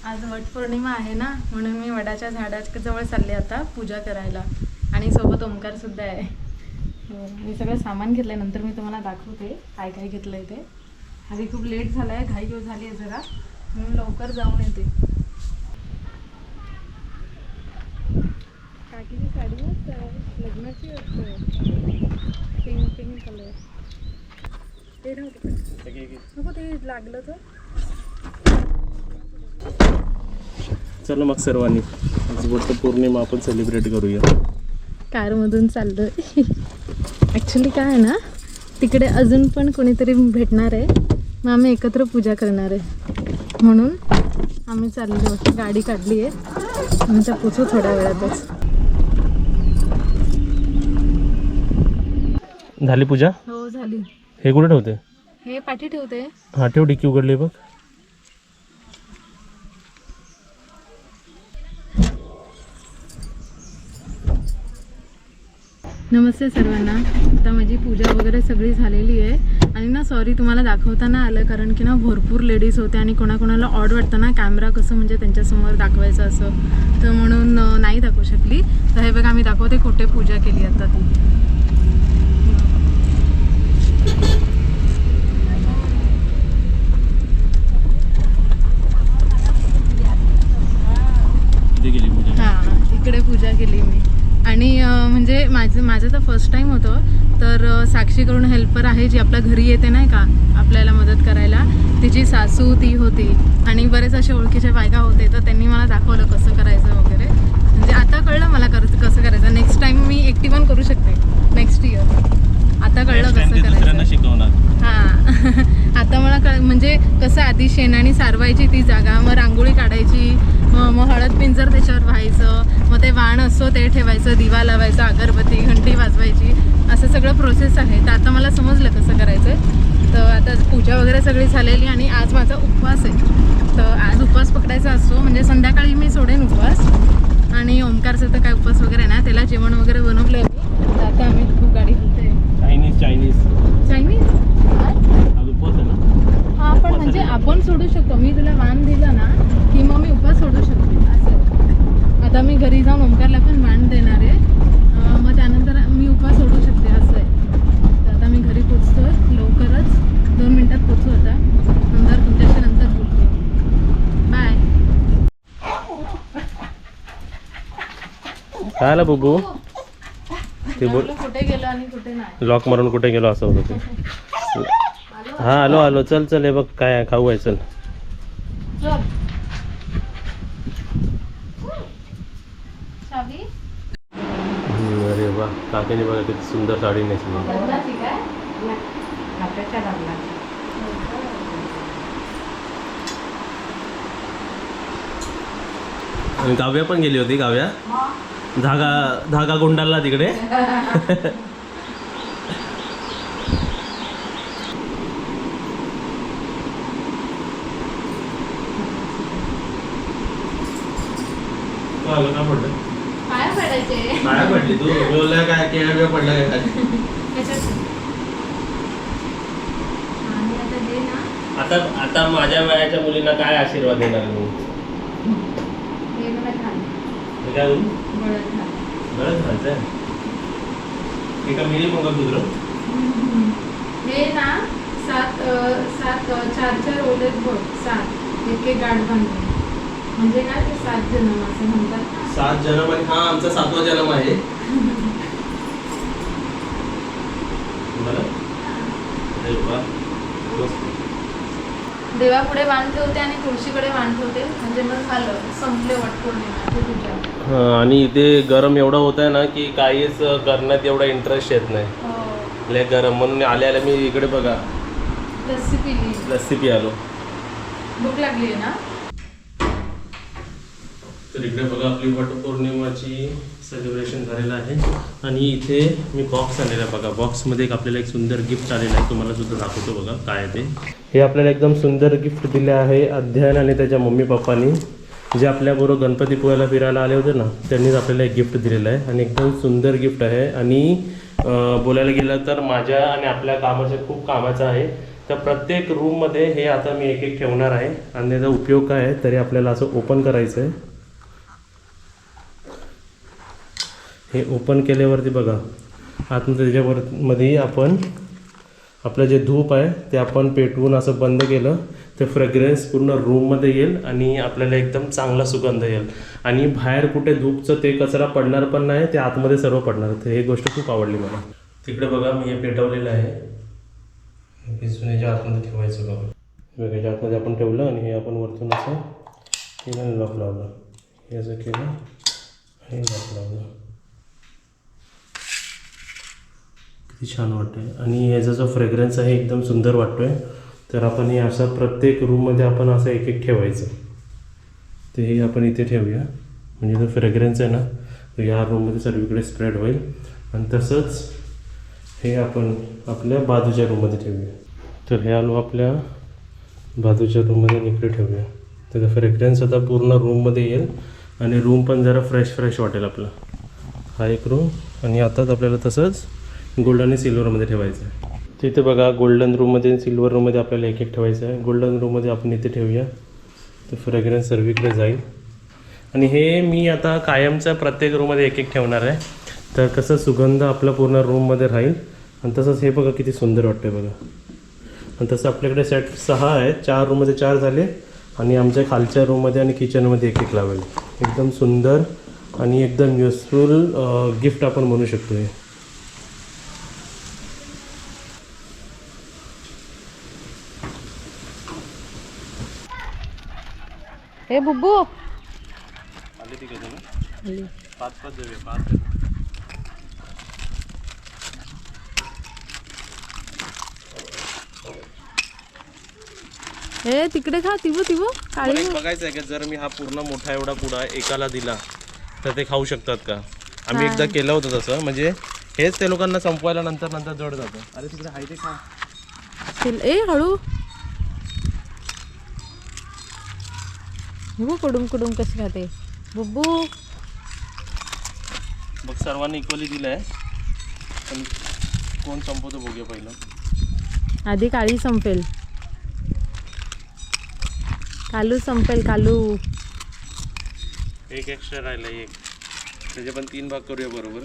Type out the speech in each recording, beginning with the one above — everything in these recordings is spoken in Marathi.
आज वटपौर्णिमा आहे ना, म्हणून मी वडाच्या झाडाच्या जवळ चालले आता पूजा करायला आणि सोबत ओंकार सुद्धा आहे. मी सगळं सामान घेतलंय, नंतर मी तुम्हाला दाखवते काय काय घेतलंय ते. आधी खूप लेट झालाय, घाई झाली आहे जरा, म्हणून लवकर जाऊन येते. काकीची साडी मस्त आहे, लग्नाची वाटतं, पिंक कलर. ते नको ते लागलं तर. चला मग सर्वांनी आज वटपौर्णिमा आपण सेलिब्रेट करूया. कारमधून चाललोय. ॲक्च्युली काय आहे ना, तिकडे अजून पण कोणीतरी भेटणार आहे, मग आम्ही एकत्र पूजा करणार आहे, म्हणून आम्ही चाललो. गाडी काढली आहे, आम्ही त्या पोचू थोड्या वेळातच. झाली पूजा? हो झाली. हे कुठे ठेवते? हे पाठी ठेवते. हा ठेव, डिक्की उघडली बघ. नमस्ते सर्वांना. आता माझी पूजा वगैरे सगळी झालेली आहे आणि ना सॉरी तुम्हाला दाखवता नाही आलं, कारण की ना भरपूर लेडीज होते आणि कोणाकोणाला ऑड वाटतं ना कॅमेरा कसं म्हणजे त्यांच्यासमोर दाखवायचं असं, तर म्हणून नाही दाखवू शकली. तर हे बघा मी दाखवते कुठे पूजा केली आता ती. हां, इकडे पूजा केली मी. आणि म्हणजे माझं तर फर्स्ट टाईम होतं, तर साक्षीकडून हेल्पर आहे जी आपल्या घरी येते नाही का आपल्याला मदत करायला, तिची सासू ती होती आणि बरेच असे ओळखीचे बायका होते, तर त्यांनी मला दाखवलं कसं करायचं वगैरे. म्हणजे आता कळलं मला कसं करायचं. नेक्स्ट टाईम मी एकटी पण करू शकते, नेक्स्ट इयर. आता कळलं कसं करायचं. शिकवणार. हां आता मला म्हणजे कसं आधी शेणाने सारवायची ती जागा, मग रांगोळी काढायची, मग हळद पिंजर त्याच्यावर व्हायचं, मग ते वाण असतो ते ठेवायचं, दिवा लावायचा, अगरबत्ती घंटी वाजवायची, असं सगळं प्रोसेस आहे. तर आता मला समजलं कसं करायचं. तर आता पूजा वगैरे सगळी झालेली आणि आज माझा उपवास आहे. तर आज उपवास पकडायचा असतो, म्हणजे संध्याकाळी मी सोडेन उपवास. आणि ओंकारचं तर काय उपवास वगैरे ना, त्याला जेवण वगैरे बनवलं मी. तर आता आम्ही खूप गाडी बोलते. चायनीज आज उपवास आहे ना. हां पण म्हणजे आपण सोडू शकतो. मी तुला वाण दिलं ना की मग मी उपवास सोडू शकते असं. आता मी घरी जाऊन ओंकारला पण वाण देणार आहे, मग त्यानंतर मी उपवास सोडू शकते असं आहे. तर आता मी घरी पोचतोय लवकरच, 2 मिनिटात पोचू. आता नंतर तुमच्याशी नंतर बोलते. बाय. काय आला बुबू? ते बोल कुठे गेलो आणि कुठे नाही. लॉक मारून कुठे गेलो असं होतं ते. हा आलो चल हे बघ काय खाऊ आहे, चल. अरे वा, काकीने बघा किती सुंदर साडी नेसली. आणि काव्या पण गेली होती. काव्या धागा गुंडाला तिकडे. पाया पडली तू? बोलला काय केळ्या पडला काय? आता माझ्या वयाच्या मुलींना काय आशीर्वाद देणार तू? काय गळत घालतंय एका मिली मंगळसूत्र. हे ना 4 ओलेत बघ, 7 एक गाठ बांधून, म्हणजे काय ते 7 जन्म असं म्हणतात. 7 जन्म आणि हा आमचा 7वा जन्म आहे. देवापुढे वाण ठेवते आणि तुळशीकडे वाण ठेवते, म्हणजे मग झालं, संपले वटपौर्णिमा पूजा. आणि इथे गरम एवढं होत आहे ना की काहीच करण्यात एवढा इंटरेस्ट येत नाही. लय गरम, म्हणून आल्या मी इकडे बघा लस्सी पियालो. भूक लागली आहे ना. तर इकडे बघा आपली वटपौर्णिमाची सेलिब्रेशन झालेलं आहे आणि इथे मी बॉक्स आणलेला आहे बघा. बॉक्समध्ये आपल्याला एक सुंदर गिफ्ट आलेलं आहे, तुम्हाला सुद्धा दाखवतो बघा काय आहे ते. हे आपल्याला एकदम सुंदर गिफ्ट दिले आहे अध्ययन आणि त्याच्या मम्मी पप्पांनी, जे आपल्याबरोबर गणपतीपुळ्याला फिरायला आले होते ना, त्यांनीच आपल्याला एक गिफ्ट दिलेलं आहे आणि एकदम सुंदर गिफ्ट आहे. आणि बोलायला गेलं तर माझ्या आणि आपल्या कामाच्या खूप कामाचं आहे. तर प्रत्येक रूममध्ये हे आता मी एक एक ठेवणार आहे आणि त्याचा उपयोग काय आहे तरी आपल्याला असं ओपन करायचं आहे. हे ओपन केल्यावरती बघा आतमध्ये त्याच्यावरमध्ये आपण आपलं जे धूप आहे ते आपण पेटवून असं बंद केलं ते फ्रेग्रन्स पूर्ण रूममध्ये येईल आणि आपल्याला एकदम चांगला सुगंध येईल. आणि बाहेर कुठे धूपचं ते कचरा पडणार पण नाही, ते आतमध्ये सर्व पडणार. तर ही गोष्ट खूप आवडली मला. तिकडे बघा मी हे पेटवलेलं आहे, पिसुण्याच्या आतमध्ये ठेवायचं बघा. वेगळ्याच्या आतमध्ये आपण ठेवलं आणि हे आपण वरतून असं केलं, लॉक लावलं, हे असं केलं आणि लॉक लावलं. किती छान वाटतंय. आणि ह्याचा जो फ्रेग्रन्स आहे एकदम सुंदर वाटतोय. तर आपण हे असं प्रत्येक रूममध्ये आपण असं एक एक ठेवायचं. तेही आपण इथे ठेवूया, म्हणजे जो फ्रेग्रन्स आहे ना तो या रूममध्ये सर्वीकडे स्प्रेड होईल. आणि तसंच हे आपण आपल्या बाजूच्या रूममध्ये ठेवूया. तर हे आलो आपल्या बाजूच्या रूममध्ये इकडे ठेवूया. त्याचा फ्रेग्रन्स आता पूर्ण रूममध्ये येईल आणि रूम पण जरा फ्रेश फ्रेश वाटेल आपला. हा एक रूम. आणि आताच आपल्याला तसंच गोल्डन आणि सिल्वरमध्ये ठेवायचं आहे. तिथे बघा गोल्डन रूममध्ये सिल्वर रूममध्ये आपल्याला एक एक ठेवायचं आहे. गोल्डन रूममध्ये आपण इथे ठेवूया, तर फ्रेग्रन्स सर्वीकडे जाईल. आणि हे मी आता कायमचं प्रत्येक रूममध्ये एक एक ठेवणार आहे. तर कसं सुगंध आपला पूर्ण रूममध्ये राहील. आणि तसंच हे बघा किती सुंदर वाटतं बघा. आणि तसं आपल्याकडे सेट 6 आहेत, 4 रूममध्ये 4 झाले आणि आमच्या खालच्या रूममध्ये आणि किचनमध्ये एक एक लावेल. एकदम सुंदर आणि एकदम युजफुल गिफ्ट आपण म्हणू शकतो हे. हे बुब्बू आले ठीक आहे ना, 5 देऊया, 5. हे तिकडे खा, तिबू काळी. बघायचं आहे की जर मी हा पूर्ण मोठा एवढा पुडा एकाला दिला तर ते खाऊ शकतात का? आम्ही एकदा केलं होतं तसं, म्हणजे हेच ते लोकांना संपवायला नंतर जड जातं. अरे तिकडे हाय ते खा. ए हळू, कुडूम कुडूम कशी खाते बुब्बू. बघ सर्वांनी इक्वली दिलं आहे, पण कोण संपवतो बघूया पहिलं. आधी काळी संपेल, कालू संपेल, कालू. एक एक्स्ट्रा राहिलं, एक त्याचे पण 3 भाग करूया बरोबर.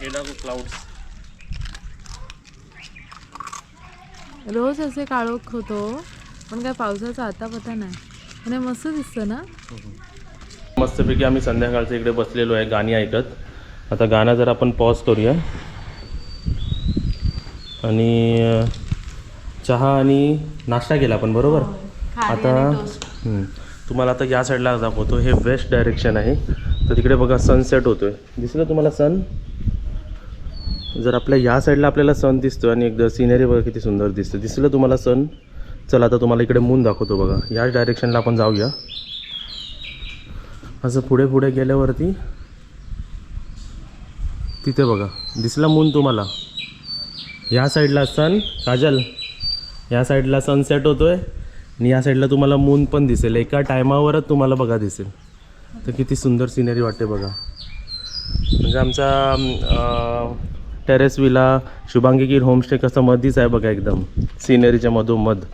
हे टाकू क्लाउड्स. रोज असे काळोख होतो, पण काय पावसाचा आता पता नाही. आणि मस्त दिसतं ना. मस्तपैकी आम्ही संध्याकाळचं इकडे बसलेलो आहे गाणी ऐकत. आता गाणं जर आपण पॉज करूया आणि चहा आणि नाश्ता केला आपण बरोबर. आता तुम्हाला आता या साईडला दाखवतो. हे वेस्ट डायरेक्शन आहे, तर तिकडे बघा सनसेट होतोय. दिसलं तुम्हाला सन? जर आपल्या या साईडला आपल्याला सन दिसतो आणि एकदा सिनरी बघा किती सुंदर दिसतं. दिसलं तुम्हाला सन? चला आता तुम्हाला इकडे मून दाखवतो बघा. याच डायरेक्शनला आपण जाऊया. असं पुढे पुढे गेल्यावरती तिथे बघा दिसला मून तुम्हाला. या साईडला सन, काजल, या साईडला सनसेट होतोय आणि या साईडला तुम्हाला मून पण दिसेल. एका टायमावरच तुम्हाला बघा दिसेल. तर किती सुंदर सिनरी वाटते बघा. म्हणजे आमचा terrace villa Shubhangi Keer homestay कसं मधीच आहे बघा, एकदम सिनरीच्या मधोमध.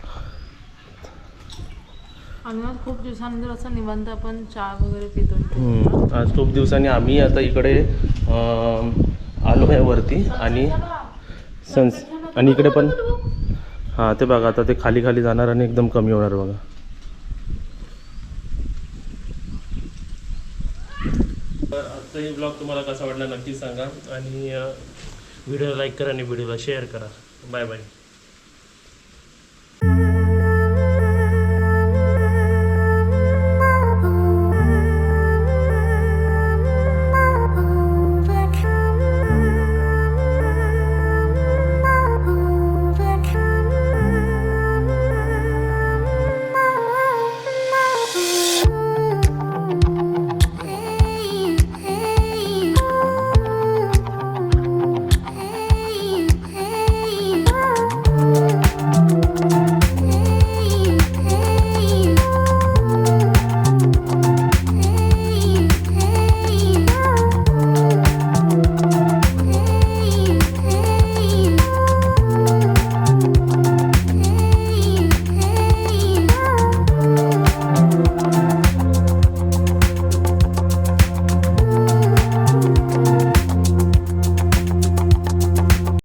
खूप दिवसानंतर असं निवांत आपण चहा वगैरे पितो. आज खूप दिवसांनी आम्ही आता इकडे आलो आहे वरती. आणि आणि इकडे पण हां ते बघा आता ते खाली खाली जाणार आणि एकदम कमी होणार बघा. तर आजचाही ब्लॉग तुम्हाला कसा वाटला नक्की सांगा आणि व्हिडिओ लाईक करा आणि व्हिडिओला शेअर करा. Bye bye.